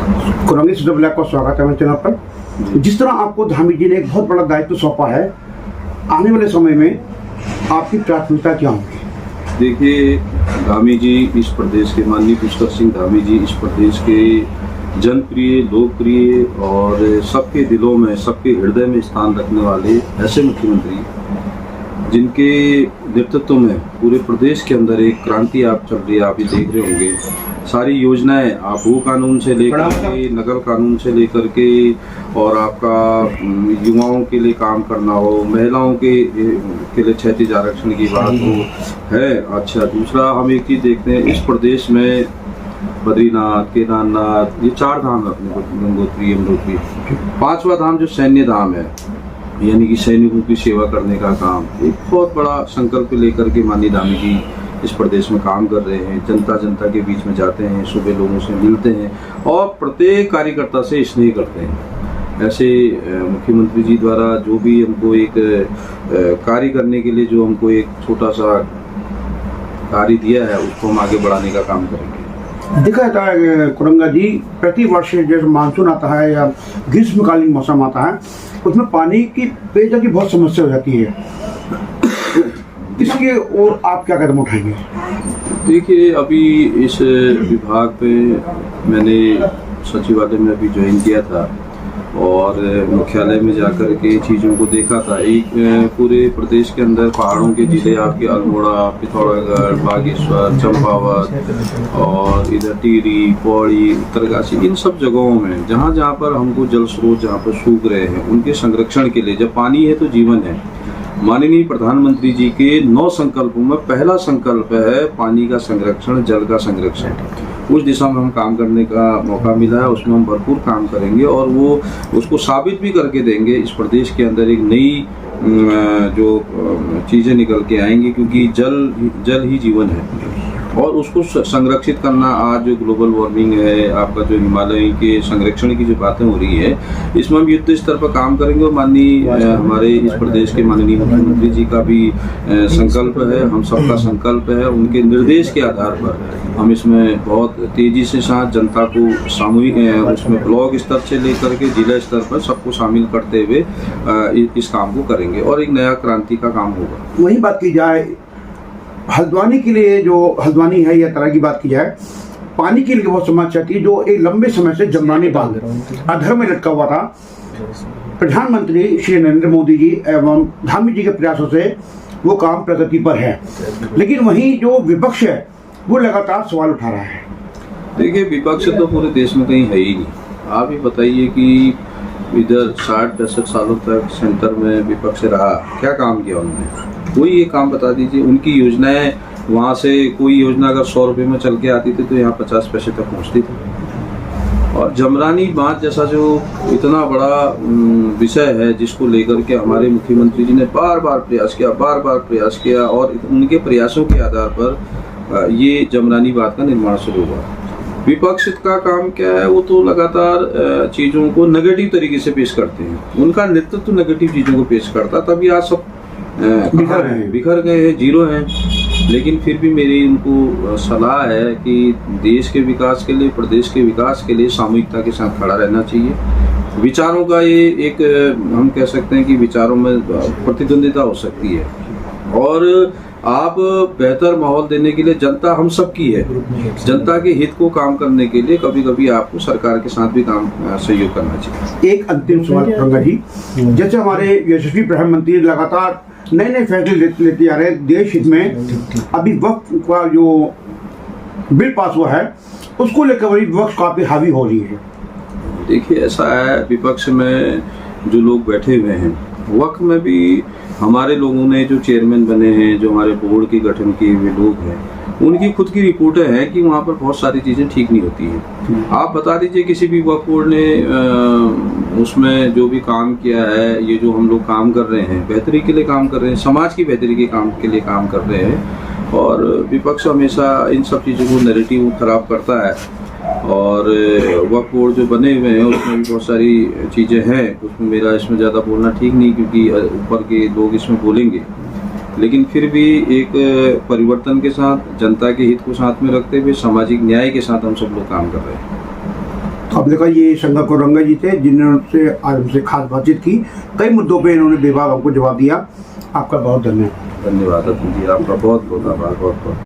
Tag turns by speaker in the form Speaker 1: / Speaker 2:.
Speaker 1: कुरंगी से जब आपका स्वागत है मेरे चैनल पर। जिस तरह आपको धामी जी ने एक बहुत बड़ा दायित्व सौंपा है, आने वाले समय में आपकी प्राथमिकता क्या होगी?
Speaker 2: देखिए, धामी जी इस प्रदेश के माननीय पुष्कर सिंह धामी जी इस प्रदेश के जनप्रिय, लोकप्रिय और सबके दिलों में, सबके हृदय में स्थान रखने वाले ऐसे मुख्यमंत्री जिनके नेतृत्व में पूरे प्रदेश के अंदर एक क्रांति आप चल रही है। आप ये देख रहे होंगे सारी योजनाएं, आप भू कानून से लेकर के नगर कानून से लेकर के और आपका युवाओं के लिए काम करना हो, महिलाओं के लिए क्षैतिज आरक्षण की बात हो है। अच्छा, दूसरा हम एक चीज़ देखते हैं, इस प्रदेश में बद्रीनाथ, केदारनाथ, ये 4 धाम है अपने को, गंगोत्री, यमुनोत्री। 5वां धाम जो सैन्य धाम है, यानी कि सैनिकों की सेवा करने का काम, एक बहुत बड़ा संकल्प लेकर के माननीय धामी जी इस प्रदेश में काम कर रहे हैं। जनता के बीच में जाते हैं, सुबह लोगों से मिलते हैं और प्रत्येक कार्यकर्ता से स्नेह करते हैं। ऐसे मुख्यमंत्री जी द्वारा जो भी हमको एक कार्य करने के लिए जो हमको एक छोटा सा कार्य दिया है, उसको हम आगे बढ़ाने का काम करेंगे।
Speaker 1: देखा जाता है कुरंगा जी, प्रति वर्ष जैसे मानसून आता है या ग्रीष्मकालीन मौसम आता है, उसमें पानी की पेयजल की बहुत समस्या हो जाती है। इसके और आप क्या कदम उठाएंगे?
Speaker 2: देखिए, अभी इस विभाग पे मैंने सचिवालय में अभी ज्वाइन किया था और मुख्यालय में जाकर के चीज़ों को देखा था। एक पूरे प्रदेश के अंदर पहाड़ों के जिले आपके अल्मोड़ा, पिथौरागढ़, बागेश्वर, चंपावत और इधर टिहरी, पौड़ी, उत्तरकाशी, इन सब जगहों में जहाँ जहाँ पर हमको जल स्रोत जहाँ पर सूख रहे हैं, उनके संरक्षण के लिए, जब पानी है तो जीवन है, माननीय प्रधानमंत्री जी के 9 संकल्पों में पहला संकल्प है पानी का संरक्षण, जल का संरक्षण। उस दिशा में हम काम करने का मौका मिला है, उसमें हम भरपूर काम करेंगे और वो उसको साबित भी करके देंगे। इस प्रदेश के अंदर एक नई जो चीज़ें निकल के आएंगी, क्योंकि जल ही जीवन है और उसको संरक्षित करना। आज जो ग्लोबल वार्मिंग है, आपका जो हिमालय के संरक्षण की जो बातें हो रही है, इसमें हम युद्ध स्तर पर काम करेंगे और माननीय हमारे इस प्रदेश के माननीय मुख्यमंत्री जी का भी संकल्प है, हम सबका संकल्प है। उनके निर्देश के आधार पर हम इसमें बहुत तेजी से साथ जनता को सामूहिक उसमें ब्लॉक स्तर से लेकर के जिला स्तर पर सबको शामिल करते हुए इस काम को करेंगे और एक नया क्रांति का काम होगा।
Speaker 1: वही बात की जाए हल्द्वानी के लिए, जो हल्द्वानी है या तरह की बात की जाए, पानी के लिए बहुत समस्या थी, जो एक लंबे समय से जमरानी बांध अधर में लटका हुआ था। प्रधानमंत्री श्री नरेंद्र मोदी जी एवं धामी जी के प्रयासों से वो काम प्रगति पर है, लेकिन वहीं जो विपक्ष है वो लगातार सवाल उठा रहा है।
Speaker 2: देखिए, विपक्ष तो पूरे देश में कहीं है ही नहीं। आप ही बताइए कि इधर 60-65 सालों तक सेंटर में विपक्ष रहा, क्या काम किया उन्होंने? कोई ये काम बता दीजिए। उनकी योजनाएं वहाँ से, कोई योजना अगर 100 रुपये में चल के आती थी तो यहाँ 50 पैसे तक पहुँचती थी। और जमरानी बांध जैसा जो इतना बड़ा विषय है, जिसको लेकर के हमारे मुख्यमंत्री जी ने बार बार प्रयास किया और उनके प्रयासों के आधार पर ये जमरानी बांध का निर्माण शुरू हुआ। विपक्ष का काम क्या है? वो तो लगातार चीज़ों को नेगेटिव तरीके से पेश करते हैं। उनका नेतृत्व नेगेटिव चीज़ों को पेश करता, तभी आज सब बिखर गए हैं, जीरो हैं। लेकिन फिर भी मेरी उनको सलाह है कि देश के विकास के लिए, प्रदेश के विकास के लिए सामूहिकता के साथ खड़ा रहना चाहिए। विचारों का ये एक, हम कह सकते हैं कि विचारों में प्रतिद्वंदिता हो सकती है और आप बेहतर माहौल देने के लिए, जनता हम सब की है, जनता के हित को काम करने के लिए कभी कभी आपको सरकार के साथ भी काम सहयोग करना चाहिए।
Speaker 1: एक अंतिम सवाल गंगा जी, जैसे हमारे यशस्वी प्रधानमंत्री लगातार नए फैसले लेते आ रहे हैं देश हित में, अभी वक्फ का जो बिल पास हुआ है उसको लेकर वक्फ काफी हावी हो रही है।
Speaker 2: देखिए, ऐसा है, विपक्ष में जो लोग बैठे हुए हैं, वक्फ में भी हमारे लोगों ने जो चेयरमैन बने हैं, जो हमारे बोर्ड के गठन किए हुए लोग हैं, उनकी खुद की रिपोर्टें हैं कि वहाँ पर बहुत सारी चीज़ें ठीक नहीं होती हैं। आप बता दीजिए किसी भी वक्फ बोर्ड ने उसमें जो भी काम किया है, ये जो हम लोग काम कर रहे हैं, बेहतरी के लिए काम कर रहे हैं, समाज की बेहतरी के लिए काम कर रहे हैं। और विपक्ष हमेशा इन सब चीज़ों को नैरेटिव खराब करता है और वक्फ बोर्ड जो बने हुए हैं उसमें भी बहुत सारी चीज़ें हैं। उसमें मेरा इसमें ज़्यादा बोलना ठीक नहीं, क्योंकि ऊपर के लोग इसमें बोलेंगे। लेकिन फिर भी एक परिवर्तन के साथ, जनता के हित को साथ में रखते हुए, सामाजिक न्याय के साथ हम सब लोग काम कर रहे हैं।
Speaker 1: तो अब देखा ये शंकर कोरंगा जी थे जिन्होंने आज हमसे खास बातचीत की, कई मुद्दों पे इन्होंने बेबाक हमको जवाब दिया। आपका बहुत धन्यवाद।
Speaker 2: धन्यवाद अतुल जी, आपका बहुत बहुत आभार, बहुत बहुत।